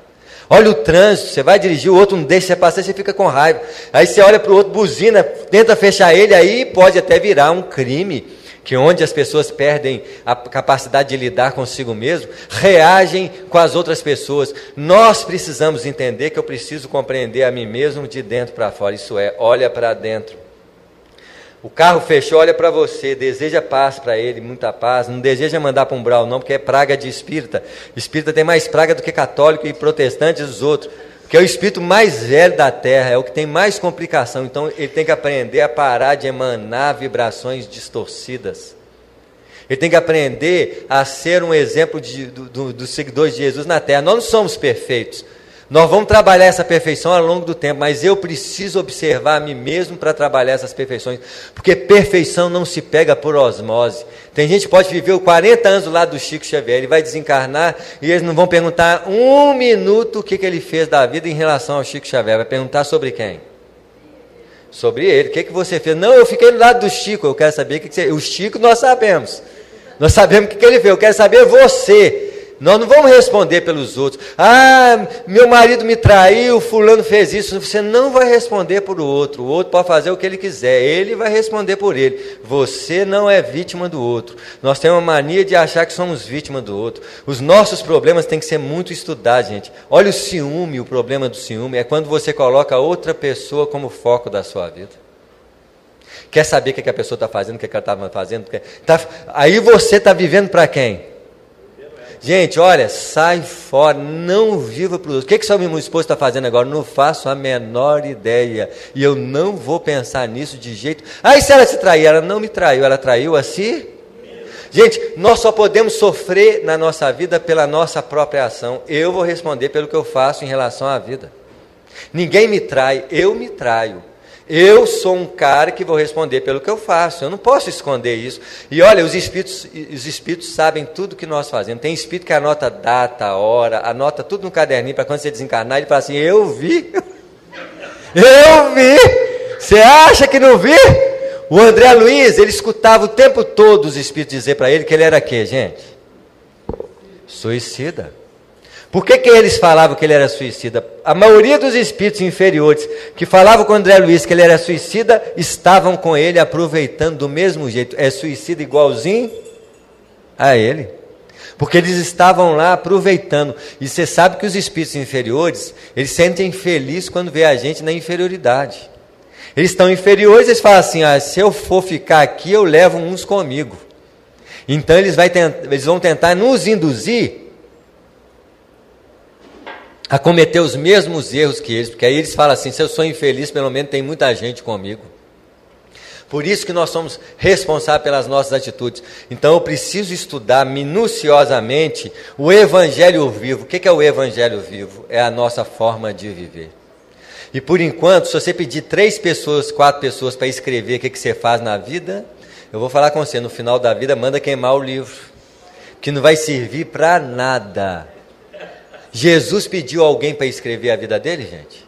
Olha o trânsito, você vai dirigir, o outro não deixa você passar, você fica com raiva. Aí você olha para o outro, buzina, tenta fechar ele, aí pode até virar um crime, que onde as pessoas perdem a capacidade de lidar consigo mesmo, reagem com as outras pessoas. Nós precisamos entender que eu preciso compreender a mim mesmo de dentro para fora. Isso é, olha para dentro. O carro fechou, olha para você, deseja paz para ele, muita paz. Não deseja mandar para um umbral não, porque é praga de espírita. Espírita tem mais praga do que católico e protestante e os outros. Porque é o espírito mais velho da Terra, é o que tem mais complicação. Então ele tem que aprender a parar de emanar vibrações distorcidas. Ele tem que aprender a ser um exemplo dos seguidores de Jesus na Terra. Nós não somos perfeitos. Nós vamos trabalhar essa perfeição ao longo do tempo, mas eu preciso observar a mim mesmo para trabalhar essas perfeições, porque perfeição não se pega por osmose. Tem gente que pode viver 40 anos do lado do Chico Xavier, ele vai desencarnar e eles não vão perguntar um minuto o que ele fez da vida em relação ao Chico Xavier, vai perguntar sobre quem? Sobre ele. O que você fez? Não, eu fiquei do lado do Chico, eu quero saber o que você... O Chico nós sabemos o que ele fez, eu quero saber você. Nós não vamos responder pelos outros. Ah, meu marido me traiu, fulano fez isso. Você não vai responder por o outro pode fazer o que ele quiser, ele vai responder por ele. Você não é vítima do outro. Nós temos uma mania de achar que somos vítima do outro. Os nossos problemas têm que ser muito estudados, gente. Olha o ciúme, o problema do ciúme é quando você coloca outra pessoa como foco da sua vida. Quer saber o que a pessoa está fazendo, o que ela estava fazendo? Aí você está vivendo para quem? Gente, olha, sai fora, não viva para os outros. O que seu meu esposo está fazendo agora? Não faço a menor ideia. E eu não vou pensar nisso de jeito... Ah, e se ela se trair? Ela não me traiu, ela traiu a si? Gente, nós só podemos sofrer na nossa vida pela nossa própria ação. Eu vou responder pelo que eu faço em relação à vida. Ninguém me trai, eu me traio. Eu sou um cara que vou responder pelo que eu faço, eu não posso esconder isso. E olha, os espíritos sabem tudo que nós fazemos. Tem espírito que anota data, hora, anota tudo no caderninho para quando você desencarnar, ele fala assim, eu vi. Você acha que não vi? O André Luiz, ele escutava o tempo todo os espíritos dizer para ele que ele era quê, gente? Suicida. Por que eles falavam que ele era suicida? A maioria dos espíritos inferiores que falavam com o André Luiz que ele era suicida, estavam com ele aproveitando do mesmo jeito. É suicida igualzinho a ele. Porque eles estavam lá aproveitando. E você sabe que os espíritos inferiores, eles sentem feliz quando vê a gente na inferioridade. Eles estão inferiores, eles falam assim, se eu for ficar aqui, eu levo uns comigo. Então eles vão tentar nos induzir a cometer os mesmos erros que eles, porque aí eles falam assim, se eu sou infeliz, pelo menos tem muita gente comigo. Por isso que nós somos responsáveis pelas nossas atitudes. Então eu preciso estudar minuciosamente o Evangelho vivo. O que é o Evangelho vivo? É a nossa forma de viver. E por enquanto, se você pedir 3 pessoas, 4 pessoas para escrever o que você faz na vida, eu vou falar com você, no final da vida, manda queimar o livro, que não vai servir para nada. Jesus pediu alguém para escrever a vida dele, gente?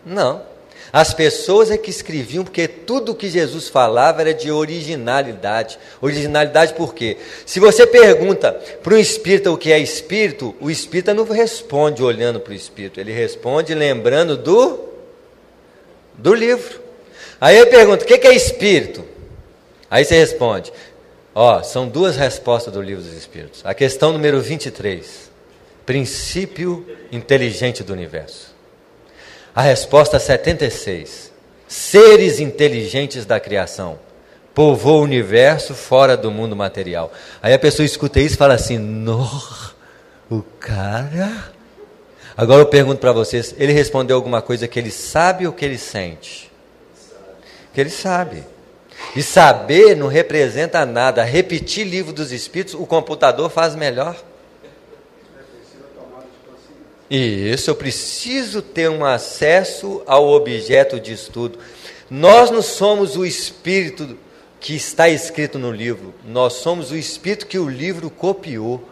Não. As pessoas é que escreviam, porque tudo que Jesus falava era de originalidade. Originalidade por quê? Se você pergunta para um espírita o que é espírito, o espírita não responde olhando para o espírito, ele responde lembrando do livro. Aí eu pergunto, o que é espírito? Aí você responde, são 2 respostas do livro dos Espíritos. A questão número 23, princípio inteligente do universo. A resposta 76, seres inteligentes da criação, povoam o universo fora do mundo material. Aí a pessoa escuta isso e fala assim, o cara... Agora eu pergunto para vocês, ele respondeu alguma coisa que ele sabe ou que ele sente? Que ele sabe. E saber não representa nada. Repetir livro dos Espíritos, o computador faz melhor. Isso, eu preciso ter um acesso ao objeto de estudo. Nós não somos o espírito que está escrito no livro, nós somos o espírito que o livro copiou.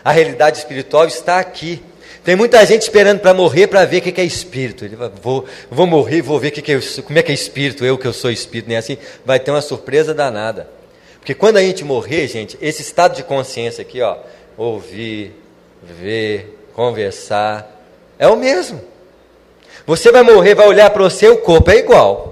A realidade espiritual está aqui. Tem muita gente esperando para morrer para ver o que é espírito. Ele vai, vou morrer, vou ver como é que é espírito, eu que eu sou espírito, né? Assim, vai ter uma surpresa danada. Porque quando a gente morrer, gente, esse estado de consciência aqui, ouvir, ver, conversar, é o mesmo. Você vai morrer, vai olhar para você, o corpo é igual.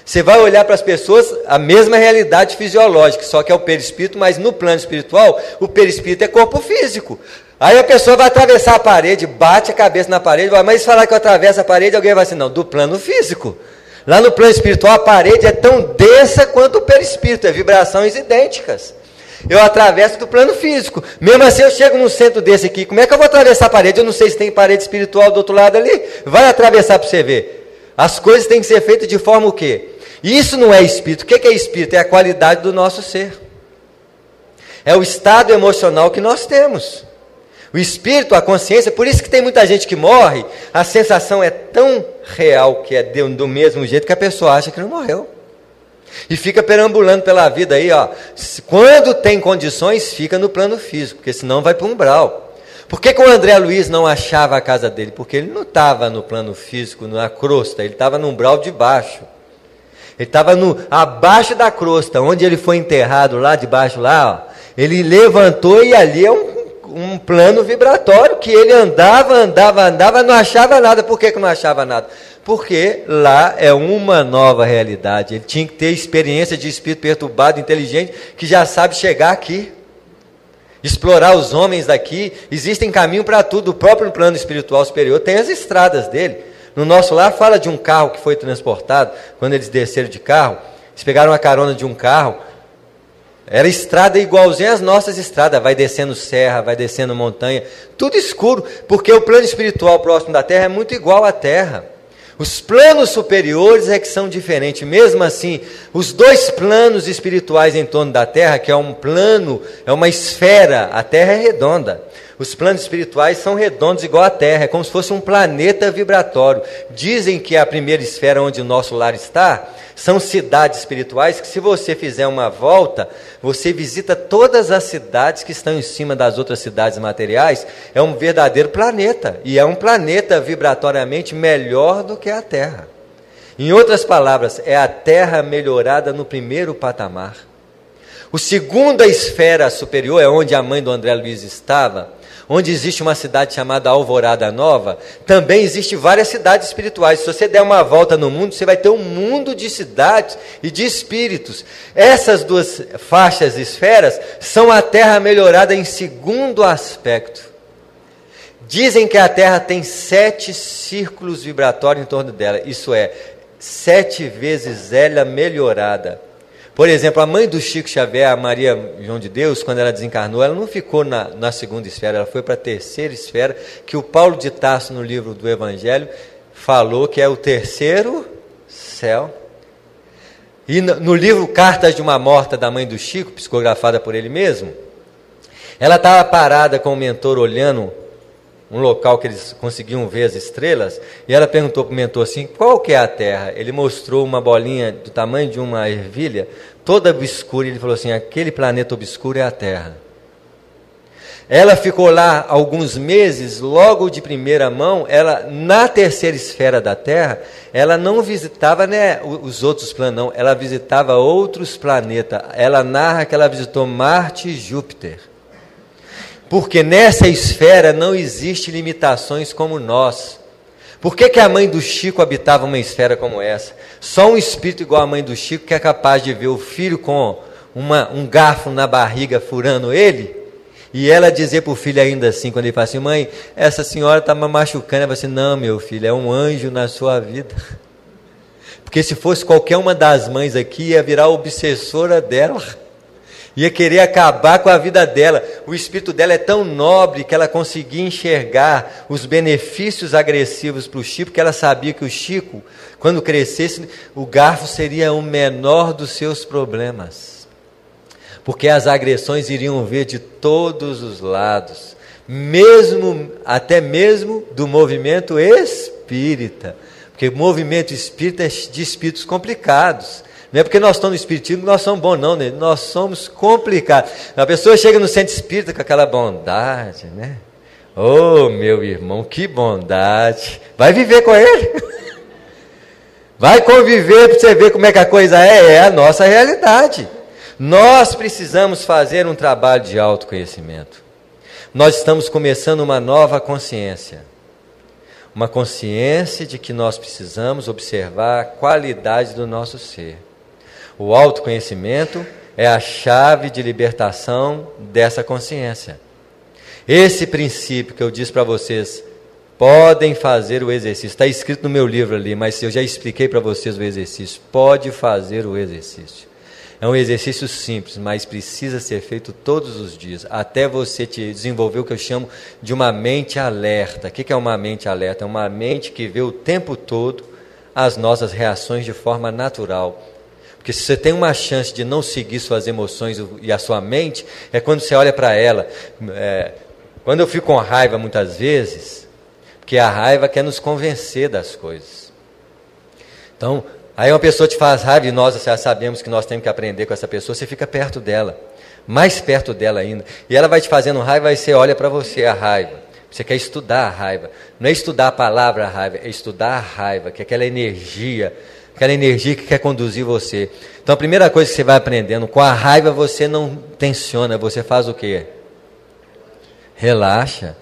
Você vai olhar para as pessoas, a mesma realidade fisiológica, só que é o perispírito, mas no plano espiritual, o perispírito é corpo físico. Aí a pessoa vai atravessar a parede, bate a cabeça na parede, mas se falar que eu atravesso a parede, alguém vai assim, não, do plano físico. Lá no plano espiritual, a parede é tão densa quanto o perispírito, é vibrações idênticas. Eu atravesso do plano físico. Mesmo assim, eu chego num centro desse aqui, como é que eu vou atravessar a parede? Eu não sei se tem parede espiritual do outro lado ali. Vai atravessar para você ver. As coisas têm que ser feitas de forma o quê? Isso não é espírito. O que é espírito? É a qualidade do nosso ser. É o estado emocional que nós temos. O espírito, a consciência, por isso que tem muita gente que morre, a sensação é tão real que é do mesmo jeito que a pessoa acha que não morreu. E fica perambulando pela vida aí, quando tem condições, fica no plano físico, porque senão vai para o umbral. Por que o André Luiz não achava a casa dele? Porque ele não estava no plano físico, na crosta, ele estava no umbral de baixo. Ele estava abaixo da crosta, onde ele foi enterrado lá debaixo, ele levantou e ali é um plano vibratório que ele andava, não achava nada. Por que não achava nada? Porque lá é uma nova realidade. Ele tinha que ter experiência de espírito perturbado, inteligente, que já sabe chegar aqui, explorar os homens daqui. Existem caminho para tudo. O próprio plano espiritual superior tem as estradas dele. No nosso lar fala de um carro que foi transportado. Quando eles desceram de carro, eles pegaram a carona de um carro. Era estrada igualzinha às nossas estradas, vai descendo serra, vai descendo montanha, tudo escuro, porque o plano espiritual próximo da Terra é muito igual à Terra. Os planos superiores é que são diferentes. Mesmo assim, os 2 planos espirituais em torno da Terra, que é um plano, é uma esfera, a Terra é redonda. Os planos espirituais são redondos igual a Terra, é como se fosse um planeta vibratório. Dizem que a primeira esfera onde o nosso lar está, são cidades espirituais que, se você fizer uma volta, você visita todas as cidades que estão em cima das outras cidades materiais. É um verdadeiro planeta, e é um planeta vibratoriamente melhor do que a Terra. Em outras palavras, é a Terra melhorada no primeiro patamar. O segunda esfera superior, é onde a mãe do André Luiz estava, onde existe uma cidade chamada Alvorada Nova. Também existem várias cidades espirituais. Se você der uma volta no mundo, você vai ter um mundo de cidades e de espíritos. Essas 2 faixas, esferas, são a Terra melhorada em segundo aspecto. Dizem que a Terra tem 7 círculos vibratórios em torno dela. Isso é, 7 vezes ela melhorada. Por exemplo, a mãe do Chico Xavier, a Maria João de Deus, quando ela desencarnou, ela não ficou na segunda esfera, ela foi para a terceira esfera, que o Paulo de Tarso, no livro do Evangelho, falou que é o terceiro céu. E no livro Cartas de uma Morta, da mãe do Chico, psicografada por ele mesmo, ela estava parada com o mentor olhando um local que eles conseguiam ver as estrelas, e ela perguntou para o mentor assim, qual que é a Terra? Ele mostrou uma bolinha do tamanho de uma ervilha, toda obscura, e ele falou assim, aquele planeta obscuro é a Terra. Ela ficou lá alguns meses, logo de primeira mão, ela, na terceira esfera da Terra, ela não visitava, né, os outros planetas, não, ela visitava outros planetas. Ela narra que ela visitou Marte e Júpiter. Porque nessa esfera não existe limitações como nós. Por que a mãe do Chico habitava uma esfera como essa? Só um espírito igual a mãe do Chico que é capaz de ver o filho com um garfo na barriga furando ele, e ela dizer para o filho ainda assim, quando ele fala assim, mãe, essa senhora está me machucando, ela fala assim, não, meu filho, é um anjo na sua vida. Porque se fosse qualquer uma das mães aqui, ia virar obsessora dela, ia querer acabar com a vida dela. O espírito dela é tão nobre que ela conseguia enxergar os benefícios agressivos para o Chico, que ela sabia que o Chico, quando crescesse, o garfo seria o menor dos seus problemas. Porque as agressões iriam vir de todos os lados, até mesmo do movimento espírita. Porque o movimento espírita é de espíritos complicados. Não é porque nós estamos no espiritismo que nós somos bons, não, né? Nós somos complicados. A pessoa chega no centro espírita com aquela bondade, né? Oh, meu irmão, que bondade. Vai viver com ele. Vai conviver para você ver como é que a coisa é a nossa realidade. Nós precisamos fazer um trabalho de autoconhecimento. Nós estamos começando uma nova consciência. Uma consciência de que nós precisamos observar a qualidade do nosso ser. O autoconhecimento é a chave de libertação dessa consciência. Esse princípio que eu disse para vocês, podem fazer o exercício. Está escrito no meu livro ali, mas eu já expliquei para vocês o exercício. Pode fazer o exercício. É um exercício simples, mas precisa ser feito todos os dias, até você desenvolver o que eu chamo de uma mente alerta. O que é uma mente alerta? É uma mente que vê o tempo todo as nossas reações de forma natural. Porque se você tem uma chance de não seguir suas emoções e a sua mente, é quando você olha para ela. Quando eu fico com raiva muitas vezes, porque a raiva quer nos convencer das coisas. Então, aí uma pessoa te faz raiva e nós já sabemos que nós temos que aprender com essa pessoa, você fica perto dela, mais perto dela ainda, e ela vai te fazendo raiva, aí você olha para você a raiva, você quer estudar a raiva, não é estudar a palavra raiva, é estudar a raiva, que é aquela energia que quer conduzir você. Então a primeira coisa que você vai aprendendo, com a raiva você não tensiona, você faz o quê? Relaxa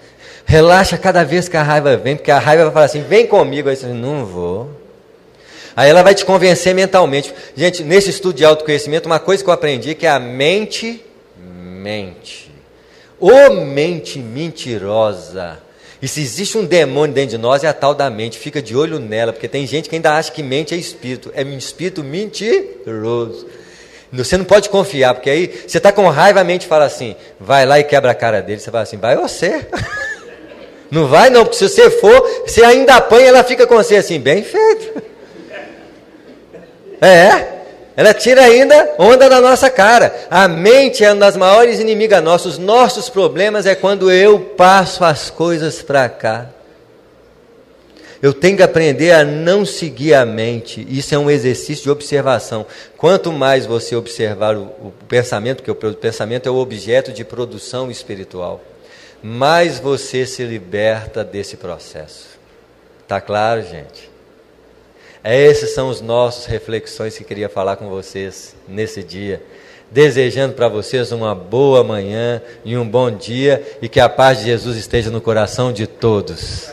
cada vez que a raiva vem, porque a raiva vai falar assim, vem comigo, aí você diz, não vou. Aí ela vai te convencer mentalmente. Gente, nesse estudo de autoconhecimento, uma coisa que eu aprendi é que a mente mente. Ô mente mentirosa. E se existe um demônio dentro de nós, é a tal da mente. Fica de olho nela, porque tem gente que ainda acha que mente é espírito. É um espírito mentiroso. Você não pode confiar, porque aí você está com raiva, a mente fala assim, vai lá e quebra a cara dele. Você fala assim, vai você. Não vai não, porque se você for, você ainda apanha, ela fica com você assim, bem feito. Ela tira ainda onda da nossa cara. A mente é uma das maiores inimigas nossas. Os nossos problemas é quando eu passo as coisas para cá. Eu tenho que aprender a não seguir a mente. Isso é um exercício de observação. Quanto mais você observar o pensamento, porque o pensamento é o objeto de produção espiritual, mais você se liberta desse processo. Tá claro, gente? Essas são as nossas reflexões que queria falar com vocês nesse dia. Desejando para vocês uma boa manhã e um bom dia, e que a paz de Jesus esteja no coração de todos.